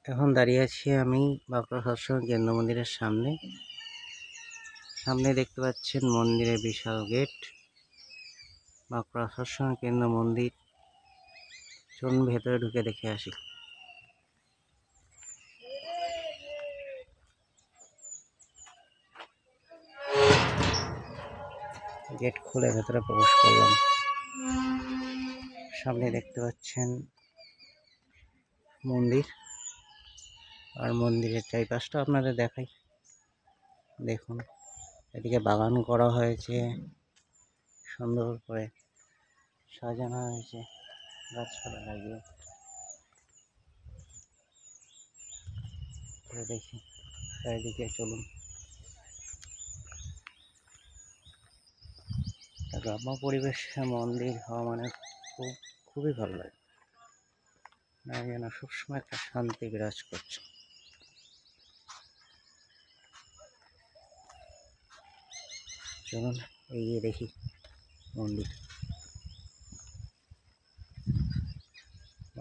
এখন দাঁড়িয়ে আছি আমি বাঁকুড়া সৎসঙ্গ কেন্দ্র মন্দিরের সামনে। সামনে দেখতে পাচ্ছেন মন্দিরের বিশাল গেট। বাঁকুড়া সৎসঙ্গ কেন্দ্র মন্দির। চলুন ভেতরে ঢুকে দেখে আসি। গেট খুলে ভেতরে প্রবেশ করলাম। সামনে দেখতে পাচ্ছেন মন্দির, আর মন্দিরের চারিপাশটা আপনাদের দেখাই। দেখুন, এদিকে বাগান করা হয়েছে, সুন্দর করে সাজানো হয়েছে গাছপালা লাগিয়ে। দেখি চারিদিকে, চলুন। গ্রাম্য পরিবেশে মন্দির হওয়া মানে খুবই ভালো লাগে, যেন সবসময় একটা শান্তি বিরাজ করছে। চলুন এগিয়ে দেখি মন্দির।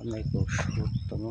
অনেক পুরুষোত্তম